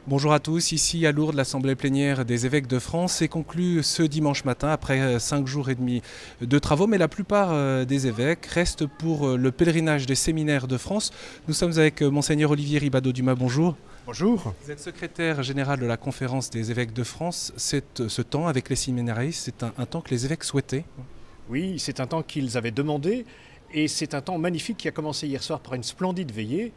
Bonjour à tous, ici à Lourdes, l'Assemblée plénière des évêques de France est conclue ce dimanche matin après 5 jours et demi de travaux, mais la plupart des évêques restent pour le pèlerinage des séminaires de France. Nous sommes avec Monseigneur Olivier Ribadeau-Dumas, bonjour. Bonjour. Vous êtes secrétaire général de la Conférence des évêques de France. Ce temps avec les séminaristes, c'est un temps que les évêques souhaitaient. Oui, c'est un temps qu'ils avaient demandé et c'est un temps magnifique qui a commencé hier soir par une splendide veillée.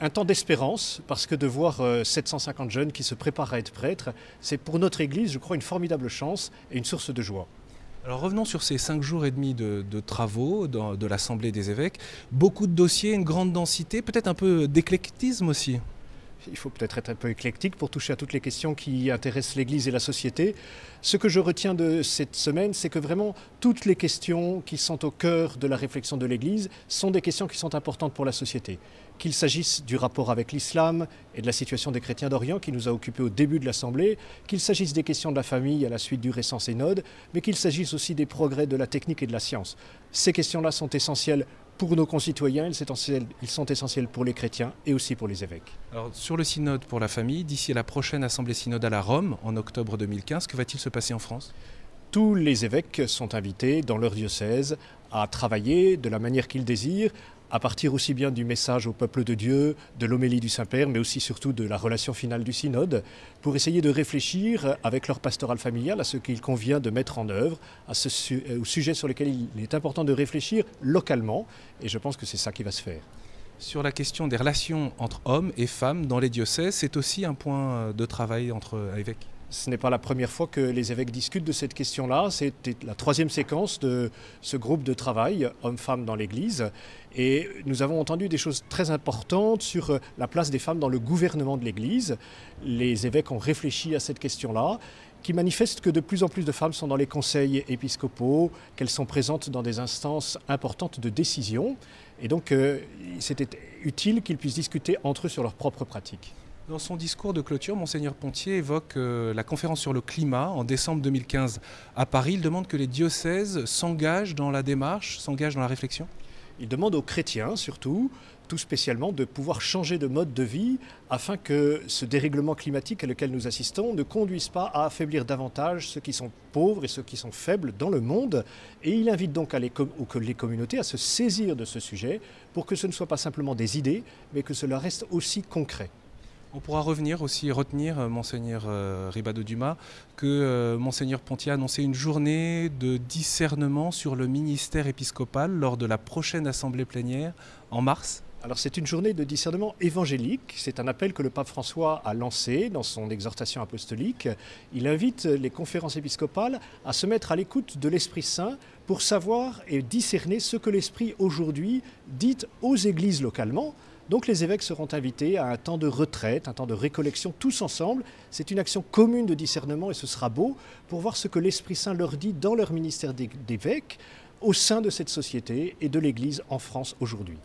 Un temps d'espérance, parce que de voir 750 jeunes qui se préparent à être prêtres, c'est pour notre Église, je crois, une formidable chance et une source de joie. Alors revenons sur ces 5 jours et demi de travaux de l'Assemblée des évêques. Beaucoup de dossiers, une grande densité, peut-être un peu d'éclectisme aussi. Il faut peut-être être un peu éclectique pour toucher à toutes les questions qui intéressent l'Église et la société. Ce que je retiens de cette semaine, c'est que vraiment toutes les questions qui sont au cœur de la réflexion de l'Église sont des questions qui sont importantes pour la société. Qu'il s'agisse du rapport avec l'islam et de la situation des chrétiens d'Orient qui nous a occupés au début de l'Assemblée, qu'il s'agisse des questions de la famille à la suite du récent synode, mais qu'il s'agisse aussi des progrès de la technique et de la science. Ces questions-là sont essentielles pour nos concitoyens, ils sont essentiels pour les chrétiens et aussi pour les évêques. Alors, sur le synode pour la famille, d'ici à la prochaine assemblée synodale à Rome, en octobre 2015, que va-t-il se passer en France ? Tous les évêques sont invités dans leur diocèse à travailler de la manière qu'ils désirent, à partir aussi bien du message au peuple de Dieu, de l'homélie du Saint-Père, mais aussi surtout de la relation finale du synode, pour essayer de réfléchir avec leur pastoral familial à ce qu'il convient de mettre en œuvre, au sujet sur lesquels il est important de réfléchir localement, et je pense que c'est ça qui va se faire. Sur la question des relations entre hommes et femmes dans les diocèses, c'est aussi un point de travail entre évêques. Ce n'est pas la première fois que les évêques discutent de cette question-là. C'était la troisième séquence de ce groupe de travail, hommes-femmes dans l'Église. Et nous avons entendu des choses très importantes sur la place des femmes dans le gouvernement de l'Église. Les évêques ont réfléchi à cette question-là, qui manifeste que de plus en plus de femmes sont dans les conseils épiscopaux, qu'elles sont présentes dans des instances importantes de décision. Et donc, c'était utile qu'ils puissent discuter entre eux sur leurs propres pratiques. Dans son discours de clôture, Monseigneur Pontier évoque la conférence sur le climat en décembre 2015 à Paris. Il demande que les diocèses s'engagent dans la démarche, s'engagent dans la réflexion. Il demande aux chrétiens surtout, tout spécialement, de pouvoir changer de mode de vie afin que ce dérèglement climatique à lequel nous assistons ne conduise pas à affaiblir davantage ceux qui sont pauvres et ceux qui sont faibles dans le monde. Et il invite donc les communautés à se saisir de ce sujet pour que ce ne soit pas simplement des idées, mais que cela reste aussi concret. On pourra revenir aussi, retenir, Monseigneur Ribadeau-Dumas, que Monseigneur Pontier a annoncé une journée de discernement sur le ministère épiscopal lors de la prochaine assemblée plénière en mars. Alors c'est une journée de discernement évangélique, c'est un appel que le pape François a lancé dans son exhortation apostolique. Il invite les conférences épiscopales à se mettre à l'écoute de l'Esprit Saint pour savoir et discerner ce que l'Esprit aujourd'hui dit aux églises localement. Donc les évêques seront invités à un temps de retraite, un temps de récollection tous ensemble. C'est une action commune de discernement et ce sera beau pour voir ce que l'Esprit Saint leur dit dans leur ministère d'évêques au sein de cette société et de l'Église en France aujourd'hui.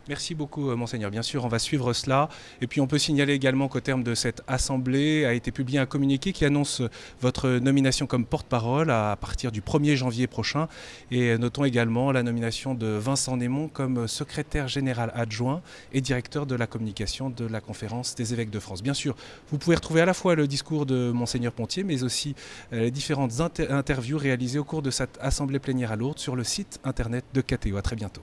Merci beaucoup, Monseigneur. Bien sûr, on va suivre cela. Et puis, on peut signaler également qu'au terme de cette assemblée a été publié un communiqué qui annonce votre nomination comme porte-parole à partir du 1er janvier prochain. Et notons également la nomination de Vincent Némon comme secrétaire général adjoint et directeur de la communication de la Conférence des évêques de France. Bien sûr, vous pouvez retrouver à la fois le discours de Monseigneur Pontier, mais aussi les différentes interviews réalisées au cours de cette assemblée plénière à Lourdes sur le site internet de KTO. À très bientôt.